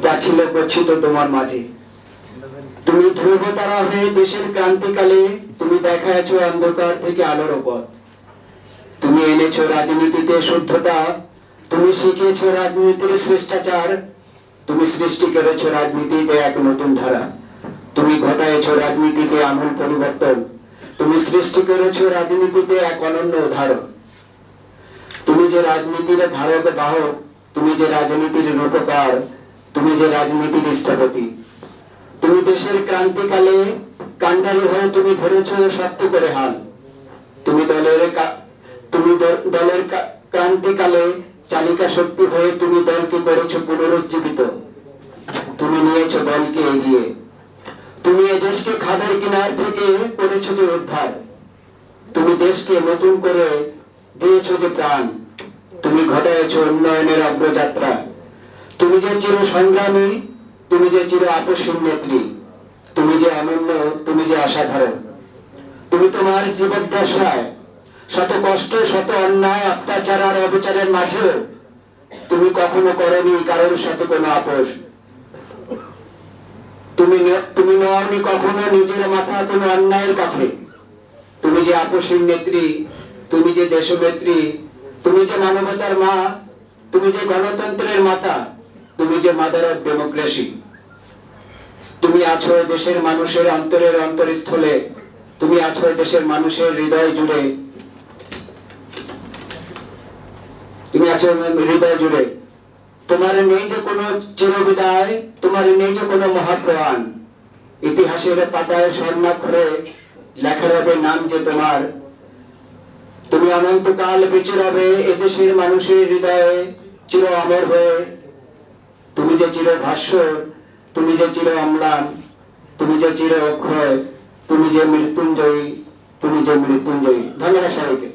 যা ছিল গচ্ছিত তোমার মাঝে। তুমি ধ্রুবতারা হয়ে দেশের ক্রান্তিকালে তুমি দেখাইছো অন্ধকার থেকে আলোর পথ। তুমি এনেছো রাজনীতিতে শুদ্ধতা, তুমি শিখেছো রাজনীতির শ্রেষ্টাচার, তুমি সৃষ্টি করেছো রাজনীতিতে এক নতুন ধারা, তুমি ঘটাইছো রাজনীতিতে আমূল পরিবর্তন, তুমি সৃষ্টি করেছো রাজনীতিতে এক অনন্য উদাহরণ। তুমি যে রাজনীতির ধারক বাহক, তুমি যে রাজনীতির রূপকার, তুমি যে রাজনীতির স্থপতি। তুমি দেশের ক্রান্তিকালে কান্ডারি হয়ে তুমি ধরেছো শক্ত করে হাল। তুমি দলের ক্রান্তিকালে চালিকা শক্তি হয়ে তুমি দলকে করেছো পুনরুজ্জীবিত। তুমি নিয়েছো দলকে এগিয়ে। তুমি এ দেশকে খাদের কিনার থেকে করেছো যে উদ্ধার। তুমি দেশকে নতুন করে দিয়েছো যে প্রাণ। তুমি ঘটাইছো উন্নয়নের অগ্রযাত্রা। তুমি যে চির সংগ্রামী, তুমি যে চির আপসীন নেত্রী, তুমি যে অনন্য, তুমি যে অসাধারণ। তুমি তোমার জীবদ্দশায় শত কষ্ট, শত অন্যায়, অত্যাচার আর অবিচারের মাঝেও তুমি কখনো করনি কারোর সাথে কোনো আপোষ। তুমি নওনি কখনো নিজের মাথা কোনো অন্যায়ের কাছে। তুমি যে আপসীন নেত্রী, তুমি যে দেশনেত্রী, তুমি যে মানবতার মা, তুমি যে গণতন্ত্রের মাতা, তুমি যে মাদার অফ ডেমোক্রেসি। তুমি আছো দেশের মানুষের অন্তরের অন্তরস্থলে, তুমি আছো দেশের মানুষের হৃদয় জুড়ে, তুমি আছো হৃদয় জুড়ে। তোমার নেই যে কোনো চিরবিদায়, তোমার নেই যে কোনো মহাপ্রয়াণ। ইতিহাসের পাতায় স্বর্ণাক্ষরে লেখা রবে নাম যে তোমার। তুমি অনন্তকাল বেঁচে রবে এদেশের মানুষের হৃদয়ে চির অমর হয়ে। তুমি যে চির ভাস্বর, তুমি যে চির অম্লান, তুমি যে চির অক্ষয়, তুমি যে মৃত্যুঞ্জয়ী, তুমি যে মৃত্যুঞ্জয়ী। ধন্যবাদ সবাইকে।